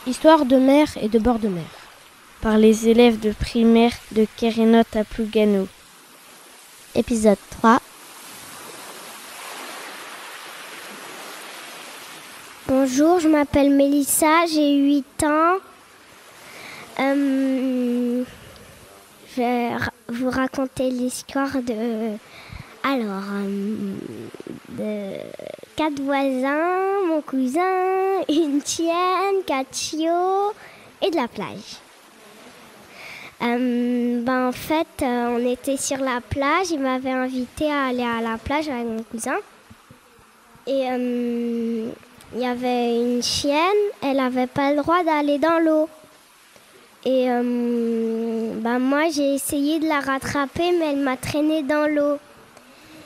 Histoire de mer et de bord de mer, par les élèves de primaire de Kérénote à Plougano. Épisode 3. Bonjour, je m'appelle Mélissa, j'ai 8 ans. Je vais vous raconter l'histoire de 4 voisins, mon cousin, une chienne, 4 chiots et de la plage. En fait, on était sur la plage, il m'avait invité à aller à la plage avec mon cousin. Et il y avait une chienne, elle n'avait pas le droit d'aller dans l'eau. Et moi, j'ai essayé de la rattraper, mais elle m'a traînée dans l'eau.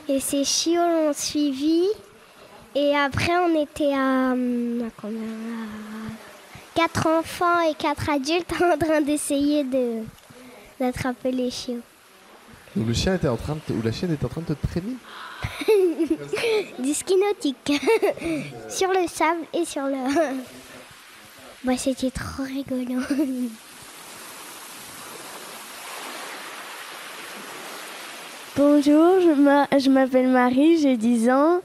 Et ces chiots l'ont suivie. Et après, on était à 4 enfants et 4 adultes en train d'essayer d'attraper les chiots. Donc le chien était en train ou la chienne était en train de te traîner? Du ski nautique. Sur le sable et sur le... c'était trop rigolo. Bonjour, je m'appelle Marie, j'ai 10 ans.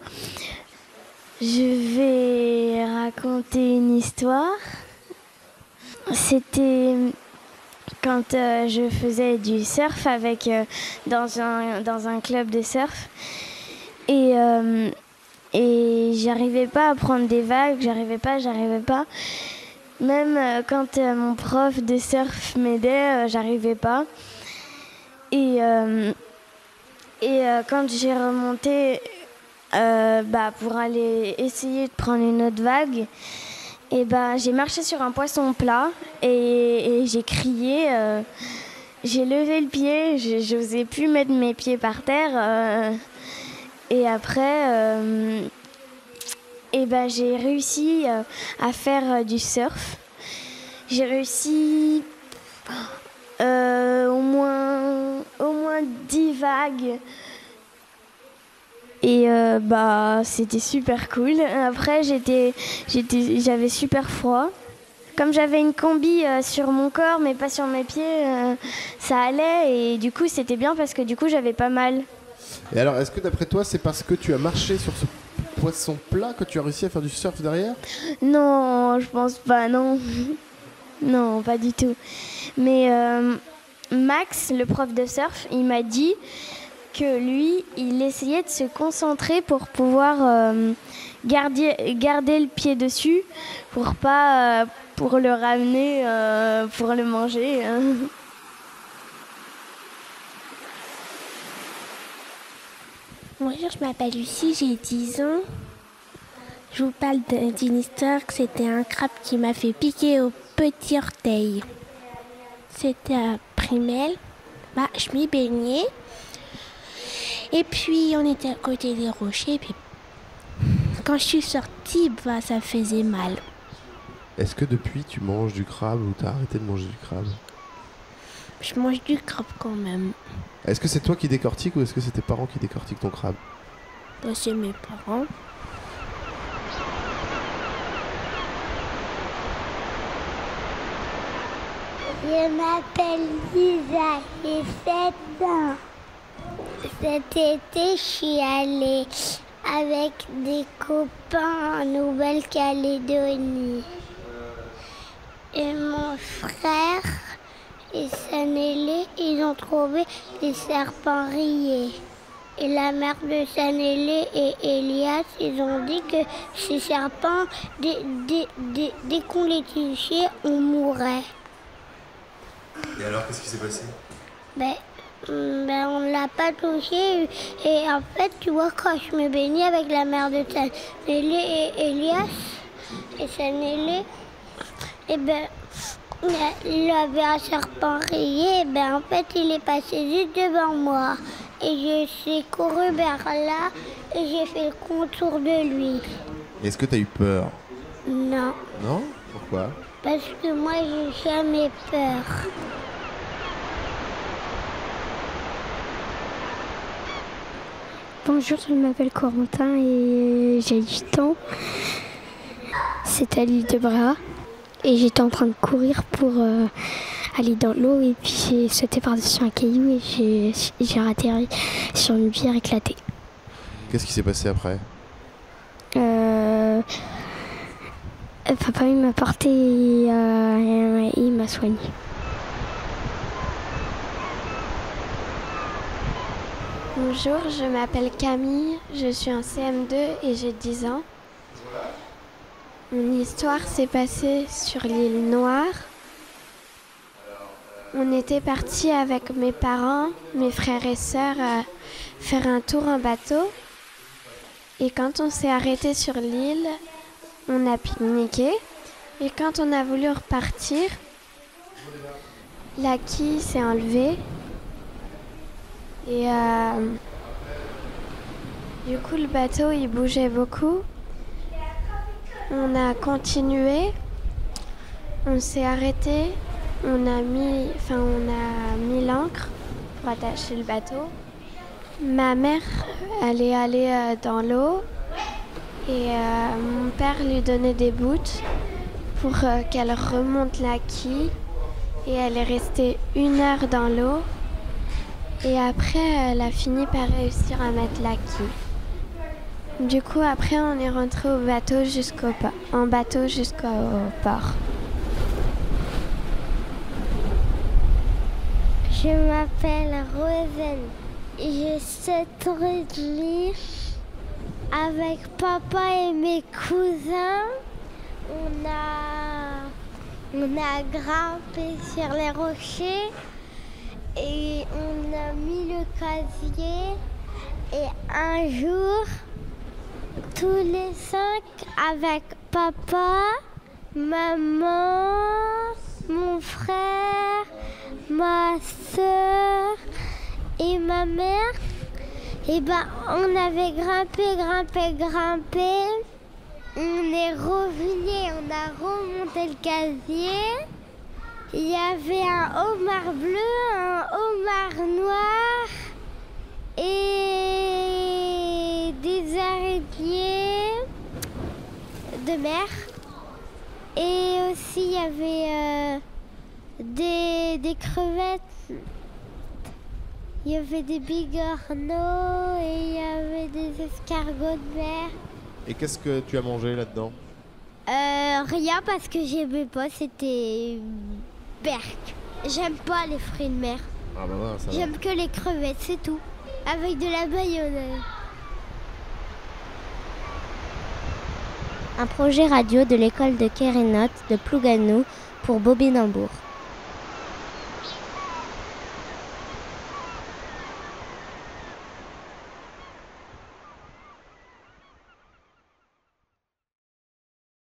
Je vais raconter une histoire. C'était quand je faisais du surf dans un club de surf. Et j'arrivais pas à prendre des vagues, j'arrivais pas. Même quand mon prof de surf m'aidait, j'arrivais pas. Et quand j'ai remonté pour aller essayer de prendre une autre vague, j'ai marché sur un poisson plat et j'ai crié. J'ai levé le pied, j'osais plus mettre mes pieds par terre. Et après, j'ai réussi à faire du surf. J'ai réussi au moins 10 vagues. Et c'était super cool. Après, j'avais super froid. Comme j'avais une combi sur mon corps, mais pas sur mes pieds, ça allait. Et du coup, c'était bien parce que du coup, j'avais pas mal. Et alors, est-ce que d'après toi, c'est parce que tu as marché sur ce poisson plat que tu as réussi à faire du surf derrière? Non, je pense pas, non. Non, pas du tout. Mais Max, le prof de surf, il m'a dit que lui, il essayait de se concentrer pour pouvoir garder le pied dessus pour le ramener, pour le manger. Bonjour, je m'appelle Lucie, j'ai 10 ans. Je vous parle d'une histoire que c'était un crabe qui m'a fait piquer au petit orteil. C'était à Primel. Je m'y baignais. Et puis, on était à côté des rochers. Et puis, quand je suis sortie, ça faisait mal. Est-ce que depuis, tu manges du crabe ou tu as arrêté de manger du crabe? Je mange du crabe quand même. Est-ce que c'est toi qui décortiques ou est-ce que c'est tes parents qui décortiquent ton crabe? C'est mes parents. Je m'appelle Lisa, j'ai 7 ans. Cet été, je suis allée avec des copains en Nouvelle-Calédonie. Et mon frère et Sanélé, ils ont trouvé des serpents rayés. Et la mère de Sanélé et Elias, ils ont dit que ces serpents, dès qu'on les touchait, on mourait. Et alors, qu'est-ce qui s'est passé? On ne l'a pas touché. Et en fait, tu vois, quand je me baignais avec la mère de Sanélé et Elias, et Sanélé, il avait un serpent rayé. En fait, il est passé juste devant moi. Et je suis couru vers là et j'ai fait le contour de lui. Est-ce que tu as eu peur? Non. Non? Pourquoi? Parce que moi, j'ai jamais peur. Bonjour, je m'appelle Corentin et j'ai 8 ans. C'est à l'île de Bras. et j'étais en train de courir pour aller dans l'eau et puis j'ai sauté par-dessus un caillou et j'ai atterri sur une pierre éclatée. Qu'est-ce qui s'est passé après? Papa il m'a porté et il m'a soigné. Bonjour, je m'appelle Camille, je suis en CM2 et j'ai 10 ans. Mon histoire s'est passée sur l'île Noire. On était partis avec mes parents, mes frères et sœurs faire un tour en bateau. Et quand on s'est arrêté sur l'île, on a pique-niqué. Et quand on a voulu repartir, la quille s'est enlevée. Et du coup, le bateau, il bougeait beaucoup. On a continué. On s'est arrêté. On a mis l'ancre pour attacher le bateau. Ma mère, elle est allée dans l'eau. Et mon père lui donnait des bouts pour qu'elle remonte la quille. Et elle est restée 1 heure dans l'eau. Et après, elle a fini par réussir à mettre la quille. Du coup, après, on est rentré en bateau jusqu'au port. Je m'appelle Rosen. J'ai 7 ans et demi. Avec papa et mes cousins, on a grimpé sur les rochers et on a mis le casier. Et un jour, tous les 5, avec papa, maman, mon frère, ma soeur et ma mère, et on avait grimpé. On est revenu, on a remonté le casier. Il y avait un homard bleu, un homard noir et des araignées de mer. Et aussi il y avait des crevettes. Il y avait des bigorneaux et il y avait des escargots de mer. Et qu'est-ce que tu as mangé là-dedans? Rien parce que j'aimais pas, c'était berk. J'aime pas les fruits de mer. Ah bah voilà, ça va. J'aime que les crevettes, c'est tout. Avec de la mayonnaise. Un projet radio de l'école de Kérénote de Plougasnou pour Bobine-Hambourg.